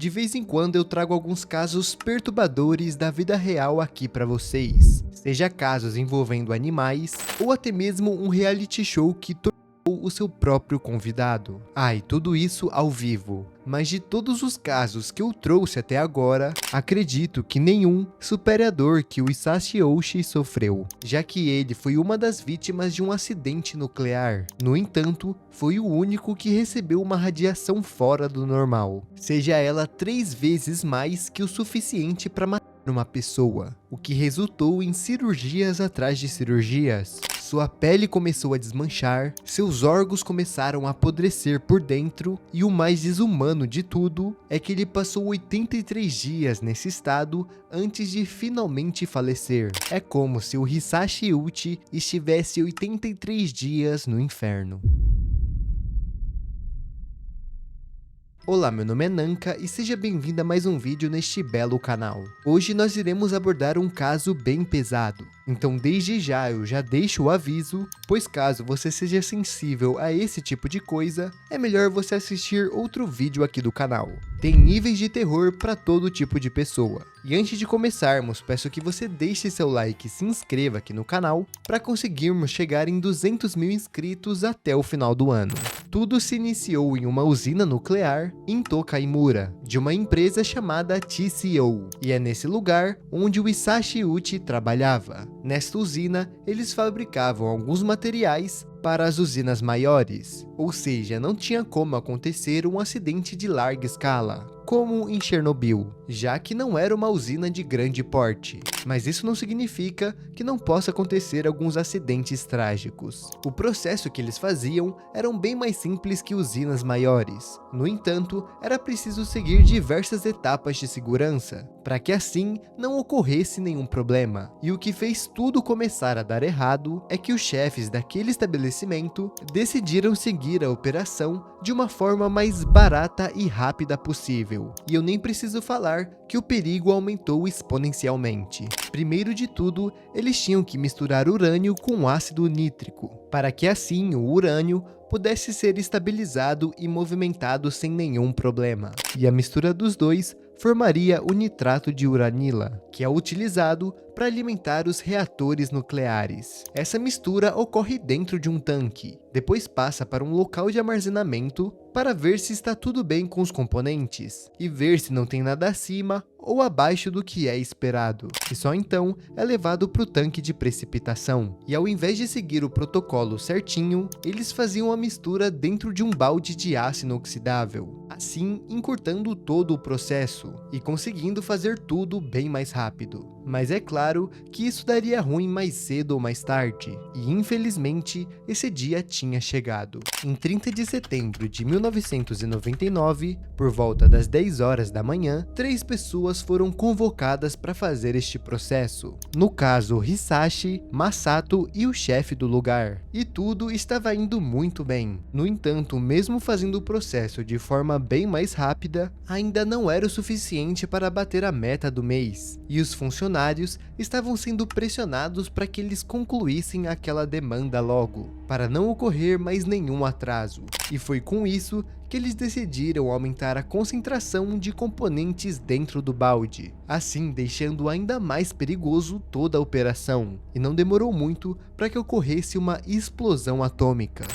De vez em quando eu trago alguns casos perturbadores da vida real aqui pra vocês, seja casos envolvendo animais ou até mesmo um reality show que tornou o seu próprio convidado. E tudo isso ao vivo. Mas de todos os casos que eu trouxe até agora, acredito que nenhum supere a dor que o Hisashi Ouchi sofreu, já que ele foi uma das vítimas de um acidente nuclear. No entanto, foi o único que recebeu uma radiação fora do normal, seja ela 3 vezes mais que o suficiente para matar uma pessoa, o que resultou em cirurgias atrás de cirurgias. Sua pele começou a desmanchar, seus órgãos começaram a apodrecer por dentro e o mais desumano de tudo é que ele passou 83 dias nesse estado antes de finalmente falecer. É como se o Hisashi Ouchi estivesse 83 dias no inferno. Olá, meu nome é Nanka e seja bem-vindo a mais um vídeo neste belo canal. Hoje nós iremos abordar um caso bem pesado, então desde já eu já deixo o aviso, pois caso você seja sensível a esse tipo de coisa, é melhor você assistir outro vídeo aqui do canal. Tem níveis de terror para todo tipo de pessoa. E antes de começarmos, peço que você deixe seu like e se inscreva aqui no canal para conseguirmos chegar em 200 mil inscritos até o final do ano. Tudo se iniciou em uma usina nuclear em Tokaimura, de uma empresa chamada TCO, e é nesse lugar onde o Hisashi Ouchi trabalhava. Nesta usina, eles fabricavam alguns materiais para as usinas maiores, ou seja, não tinha como acontecer um acidente de larga escala, como em Chernobyl, já que não era uma usina de grande porte. Mas isso não significa que não possa acontecer alguns acidentes trágicos. O processo que eles faziam era bem mais simples que usinas maiores. No entanto, era preciso seguir diversas etapas de segurança, para que assim não ocorresse nenhum problema. E o que fez tudo começar a dar errado é que os chefes daquele estabelecimento decidiram seguir a operação de uma forma mais barata e rápida possível. E eu nem preciso falar que o perigo aumentou exponencialmente. Primeiro de tudo, eles tinham que misturar urânio com ácido nítrico, para que assim o urânio pudesse ser estabilizado e movimentado sem nenhum problema. E a mistura dos dois formaria o nitrato de uranila, que é utilizado para alimentar os reatores nucleares. Essa mistura ocorre dentro de um tanque, depois passa para um local de armazenamento para ver se está tudo bem com os componentes e ver se não tem nada acima ou abaixo do que é esperado. E só então é levado para o tanque de precipitação. E ao invés de seguir o protocolo certinho, eles faziam a mistura dentro de um balde de aço inoxidável, assim encurtando todo o processo e conseguindo fazer tudo bem mais rápido. Mas é claro que isso daria ruim mais cedo ou mais tarde, e infelizmente esse dia tinha chegado. Em 30 de setembro de 1999, por volta das 10 horas da manhã, 3 pessoas foram convocadas para fazer este processo. No caso, Hisashi, Masato e o chefe do lugar. E tudo estava indo muito bem. No entanto, mesmo fazendo o processo de forma bem mais rápida, ainda não era o suficiente para bater a meta do mês. E os funcionários estavam sendo pressionados para que eles concluíssem aquela demanda logo, para não ocorrer mais nenhum atraso. E foi com isso que eles decidiram aumentar a concentração de componentes dentro do balde, assim deixando ainda mais perigoso toda a operação. E não demorou muito para que ocorresse uma explosão atômica.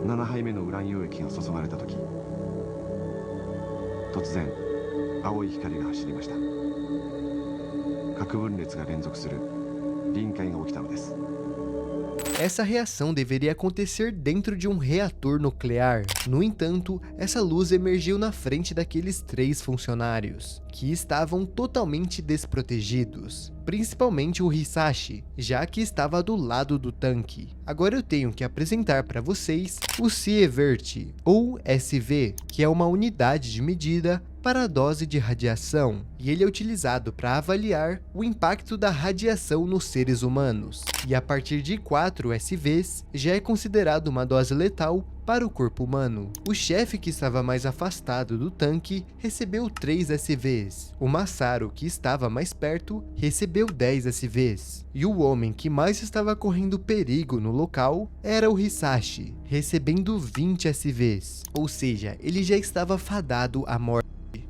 7杯目のウラン溶液が注がれた時、突然青い光が走りました。核分裂が連続する臨界が起きたのです。 Essa reação deveria acontecer dentro de um reator nuclear. No entanto, essa luz emergiu na frente daqueles 3 funcionários, que estavam totalmente desprotegidos, principalmente o Hisashi, já que estava do lado do tanque. Agora eu tenho que apresentar para vocês o Sievert, ou SV, que é uma unidade de medida para a dose de radiação, e ele é utilizado para avaliar o impacto da radiação nos seres humanos. E a partir de 4 SVs já é considerado uma dose letal Para o corpo humano, o chefe que estava mais afastado do tanque recebeu 3 SVs, o Masaru que estava mais perto recebeu 10 SVs, e o homem que mais estava correndo perigo no local era o Hisashi, recebendo 20 SVs, ou seja, ele já estava fadado à morte.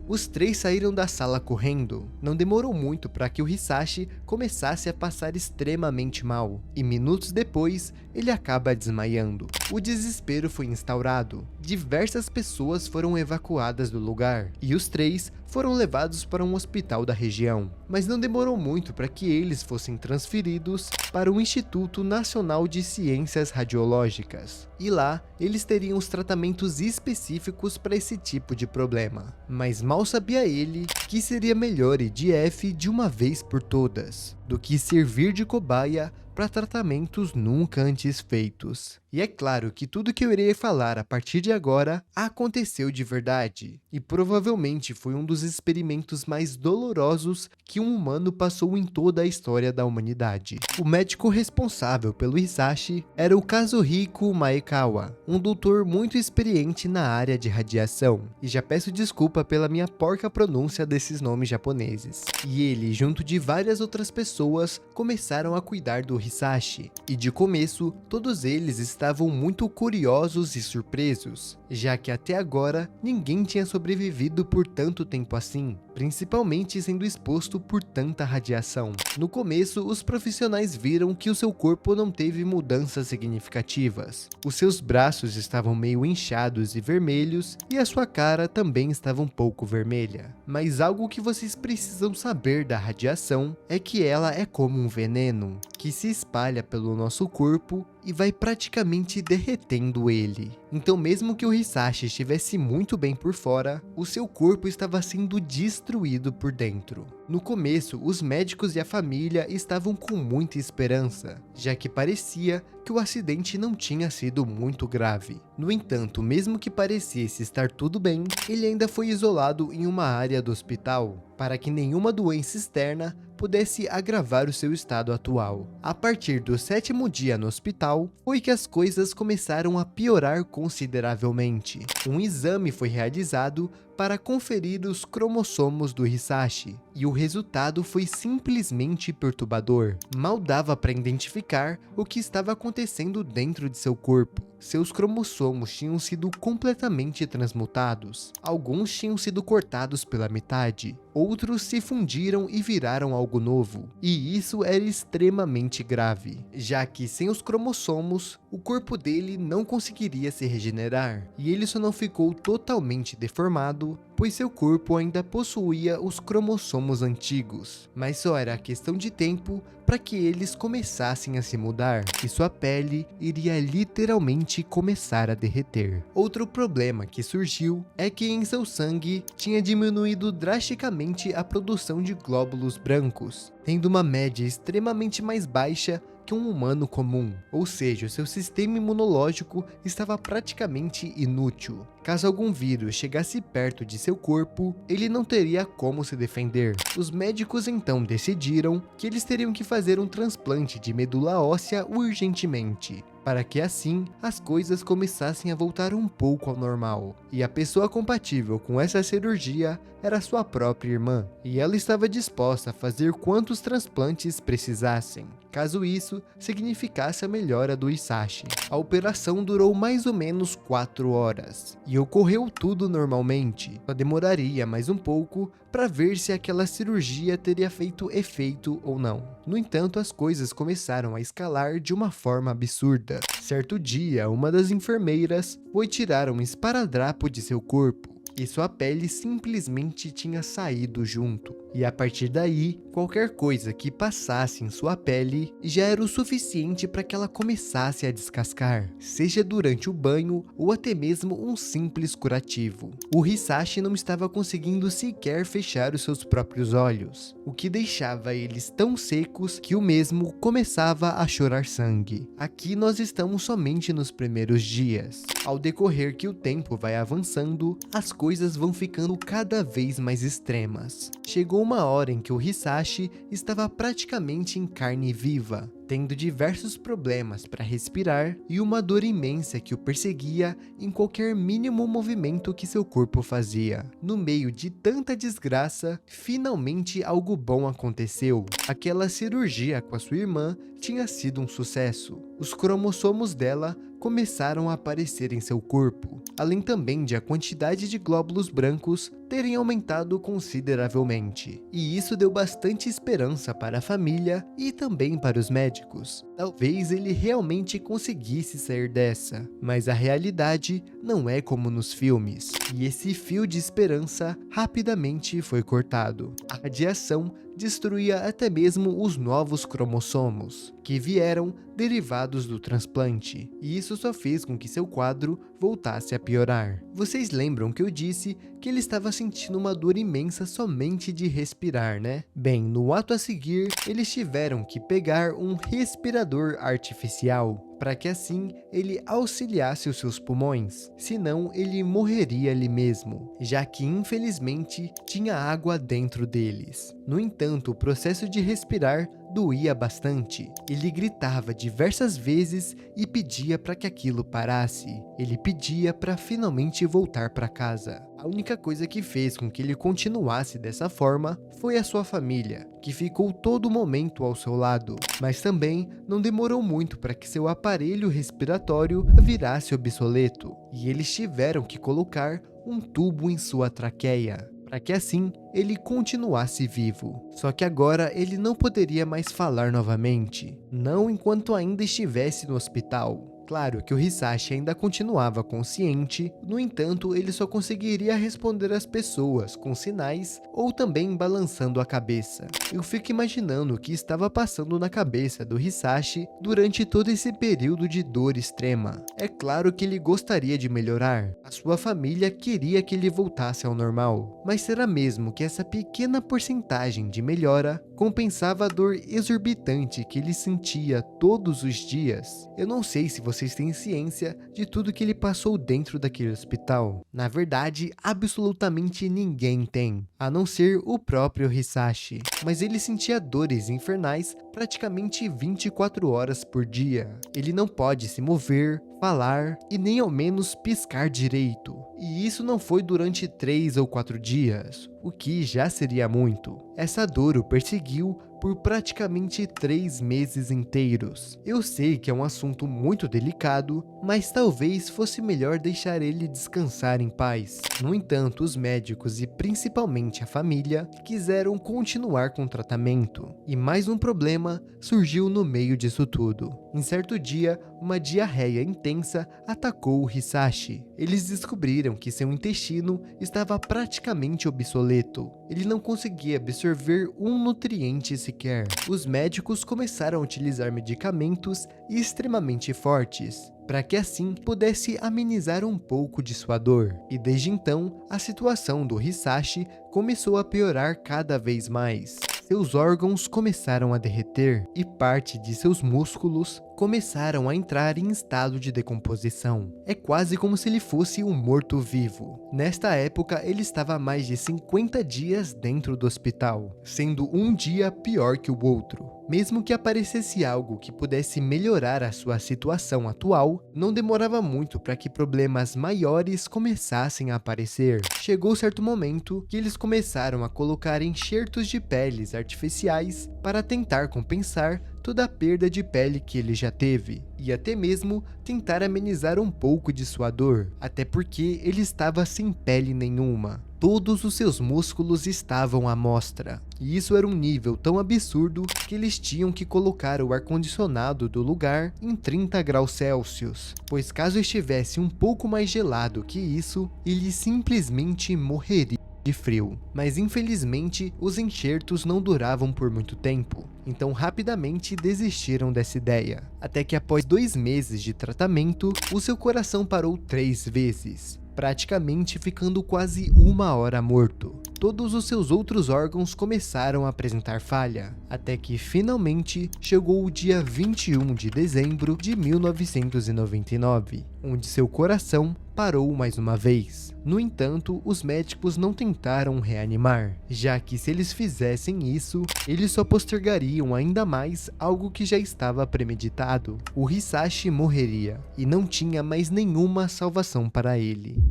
Os 3 saíram da sala correndo. Não demorou muito para que o Hisashi começasse a passar extremamente mal, e minutos depois, ele acaba desmaiando. O desespero foi instaurado. Diversas pessoas foram evacuadas do lugar, e os 3 foram levados para um hospital da região. Mas não demorou muito para que eles fossem transferidos para o Instituto Nacional de Ciências Radiológicas. E lá, eles teriam os tratamentos específicos para esse tipo de problema. Mas mal sabia ele que seria melhor ir de F de uma vez por todas, do que servir de cobaia para tratamentos nunca antes feitos. E é claro que tudo que eu irei falar a partir de agora aconteceu de verdade, e provavelmente foi um dos experimentos mais dolorosos que um humano passou em toda a história da humanidade. O médico responsável pelo Hisashi era o Kazuhiko Maekawa, um doutor muito experiente na área de radiação, e já peço desculpa pela minha porca pronúncia desses nomes japoneses. E ele, junto de várias outras pessoas, começaram a cuidar do Hisashi, e de começo, todos eles estavam muito curiosos e surpresos, já que até agora ninguém tinha sobrevivido por tanto tempo assim, principalmente sendo exposto por tanta radiação. No começo, os profissionais viram que o seu corpo não teve mudanças significativas. Os seus braços estavam meio inchados e vermelhos, e a sua cara também estava um pouco vermelha. Mas algo que vocês precisam saber da radiação é que ela é como um veneno, que se espalha pelo nosso corpo e vai praticamente derretendo ele. Então, mesmo que o Hisashi estivesse muito bem por fora, o seu corpo estava sendo destruído por dentro. No começo, os médicos e a família estavam com muita esperança, já que parecia que o acidente não tinha sido muito grave. No entanto, mesmo que parecesse estar tudo bem, ele ainda foi isolado em uma área do hospital, para que nenhuma doença externa pudesse agravar o seu estado atual. A partir do 7º dia no hospital, foi que as coisas começaram a piorar consideravelmente. Um exame foi realizado para conferir os cromossomos do Hisashi, e o resultado foi simplesmente perturbador. Mal dava para identificar o que estava acontecendo dentro de seu corpo. Seus cromossomos tinham sido completamente transmutados. Alguns tinham sido cortados pela metade, outros se fundiram e viraram algo novo. E isso era extremamente grave, já que sem os cromossomos, o corpo dele não conseguiria se regenerar, e ele só não ficou totalmente deformado, pois seu corpo ainda possuía os cromossomos antigos, mas só era questão de tempo para que eles começassem a se mudar, e sua pele iria literalmente começar a derreter. Outro problema que surgiu é que em seu sangue tinha diminuído drasticamente a produção de glóbulos brancos, tendo uma média extremamente mais baixa que um humano comum, ou seja, seu sistema imunológico estava praticamente inútil. Caso algum vírus chegasse perto de seu corpo, ele não teria como se defender. Os médicos então decidiram que eles teriam que fazer um transplante de medula óssea urgentemente, para que assim as coisas começassem a voltar um pouco ao normal. E a pessoa compatível com essa cirurgia era sua própria irmã, e ela estava disposta a fazer quantos transplantes precisassem, caso isso significasse a melhora do Hisashi. A operação durou mais ou menos 4 horas, e ocorreu tudo normalmente. Só demoraria mais um pouco para ver se aquela cirurgia teria feito efeito ou não. No entanto, as coisas começaram a escalar de uma forma absurda. Certo dia, uma das enfermeiras foi tirar um esparadrapo de seu corpo, e sua pele simplesmente tinha saído junto. E a partir daí, qualquer coisa que passasse em sua pele já era o suficiente para que ela começasse a descascar, seja durante o banho ou até mesmo um simples curativo. O Hisashi não estava conseguindo sequer fechar os seus próprios olhos, o que deixava eles tão secos que o mesmo começava a chorar sangue. Aqui nós estamos somente nos primeiros dias. Ao decorrer que o tempo vai avançando, as coisas vão ficando cada vez mais extremas. Chegou uma hora em que o Hisashi estava praticamente em carne viva, tendo diversos problemas para respirar e uma dor imensa que o perseguia em qualquer mínimo movimento que seu corpo fazia. No meio de tanta desgraça, finalmente algo bom aconteceu. Aquela cirurgia com a sua irmã tinha sido um sucesso. Os cromossomos dela começaram a aparecer em seu corpo, além também de a quantidade de glóbulos brancos terem aumentado consideravelmente. E isso deu bastante esperança para a família e também para os médicos. Talvez ele realmente conseguisse sair dessa, mas a realidade não é como nos filmes. E esse fio de esperança rapidamente foi cortado. A radiação destruía até mesmo os novos cromossomos, que vieram derivados do transplante, e isso só fez com que seu quadro voltasse a piorar. Vocês lembram que eu disse que ele estava sentindo uma dor imensa somente de respirar, né? Bem, no ato a seguir, eles tiveram que pegar um respirador artificial, para que assim ele auxiliasse os seus pulmões, senão ele morreria ali mesmo, já que infelizmente tinha água dentro deles. No entanto, o processo de respirar doía bastante. Ele gritava diversas vezes e pedia para que aquilo parasse. Ele pedia para finalmente voltar para casa. A única coisa que fez com que ele continuasse dessa forma foi a sua família, que ficou todo momento ao seu lado, mas também não demorou muito para que seu aparelho respiratório virasse obsoleto, e eles tiveram que colocar um tubo em sua traqueia, para que assim ele continuasse vivo. Só que agora ele não poderia mais falar novamente, não enquanto ainda estivesse no hospital. Claro que o Hisashi ainda continuava consciente, no entanto, ele só conseguiria responder às pessoas com sinais ou também balançando a cabeça. Eu fico imaginando o que estava passando na cabeça do Hisashi durante todo esse período de dor extrema. É claro que ele gostaria de melhorar, a sua família queria que ele voltasse ao normal, mas será mesmo que essa pequena porcentagem de melhora compensava a dor exorbitante que ele sentia todos os dias? Eu não sei se vocês têm ciência de tudo que ele passou dentro daquele hospital. Na verdade, absolutamente ninguém tem, a não ser o próprio Hisashi. Mas ele sentia dores infernais praticamente 24 horas por dia. Ele não pode se mover, falar e nem ao menos piscar direito. E isso não foi durante 3 ou 4 dias, o que já seria muito. Essa dor o perseguiu por praticamente 3 meses inteiros. Eu sei que é um assunto muito delicado, mas talvez fosse melhor deixar ele descansar em paz. No entanto, os médicos e principalmente a família quiseram continuar com o tratamento. E mais um problema surgiu no meio disso tudo. Em certo dia, uma diarreia intensa atacou o Hisashi. Eles descobriram que seu intestino estava praticamente obsoleto. Ele não conseguia absorver um nutriente sequer. Os médicos começaram a utilizar medicamentos extremamente fortes, para que assim pudesse amenizar um pouco de sua dor. E desde então, a situação do Hisashi começou a piorar cada vez mais. Seus órgãos começaram a derreter e parte de seus músculos começaram a entrar em estado de decomposição. É quase como se ele fosse um morto-vivo. Nesta época, ele estava há mais de 50 dias dentro do hospital, sendo um dia pior que o outro. Mesmo que aparecesse algo que pudesse melhorar a sua situação atual, não demorava muito para que problemas maiores começassem a aparecer. Chegou certo momento que eles começaram a colocar enxertos de peles artificiais para tentar compensar toda a perda de pele que ele já teve, e até mesmo tentar amenizar um pouco de sua dor, até porque ele estava sem pele nenhuma. Todos os seus músculos estavam à mostra, e isso era um nível tão absurdo que eles tinham que colocar o ar-condicionado do lugar em 30 graus Celsius, pois caso estivesse um pouco mais gelado que isso, ele simplesmente morreria de frio. Mas infelizmente os enxertos não duravam por muito tempo, então rapidamente desistiram dessa ideia, até que após 2 meses de tratamento, o seu coração parou 3 vezes, praticamente ficando quase 1 hora morto. todos os seus outros órgãos começaram a apresentar falha, até que finalmente chegou o dia 21 de dezembro de 1999, onde seu coração parou mais uma vez. No entanto, os médicos não tentaram reanimar, já que se eles fizessem isso, eles só postergariam ainda mais algo que já estava premeditado. O Hisashi morreria, e não tinha mais nenhuma salvação para ele.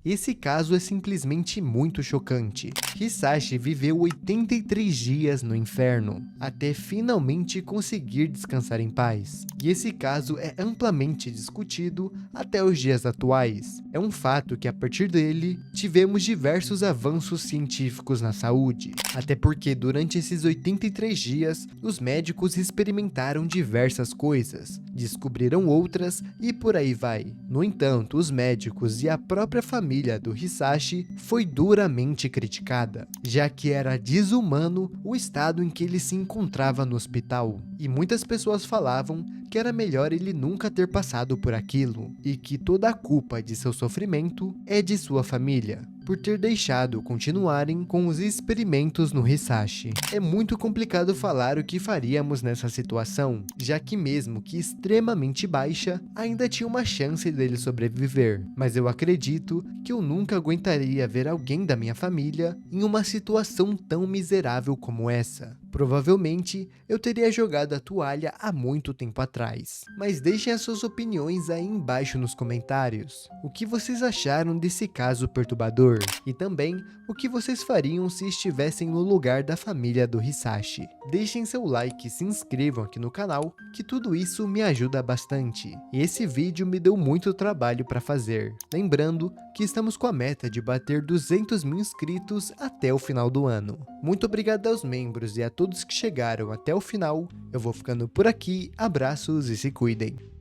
Esse caso é simplesmente muito chocante. Hisashi viveu 83 dias no inferno, até finalmente conseguir descansar em paz. E esse caso é amplamente discutido até os dias atuais. É um fato que a partir dele, tivemos diversos avanços científicos na saúde. Até porque durante esses 83 dias, os médicos experimentaram diversas coisas, descobriram outras e por aí vai. No entanto, os médicos e a própria família do Hisashi foi duramente criticada, já que era desumano o estado em que ele se encontrava no hospital, e muitas pessoas falavam que era melhor ele nunca ter passado por aquilo, e que toda a culpa de seu sofrimento é de sua família, por ter deixado continuarem com os experimentos no Hisashi. É muito complicado falar o que faríamos nessa situação, já que mesmo que extremamente baixa, ainda tinha uma chance dele sobreviver, mas eu acredito que eu nunca aguentaria ver alguém da minha família em uma situação tão miserável como essa. Provavelmente, eu teria jogado a toalha há muito tempo atrás. Mas deixem as suas opiniões aí embaixo nos comentários. O que vocês acharam desse caso perturbador? E também, o que vocês fariam se estivessem no lugar da família do Hisashi? Deixem seu like e se inscrevam aqui no canal, que tudo isso me ajuda bastante. E esse vídeo me deu muito trabalho para fazer. Lembrando que estamos com a meta de bater 200 mil inscritos até o final do ano. Muito obrigado aos membros e a todos que chegaram até o final. Eu vou ficando por aqui, abraços e se cuidem.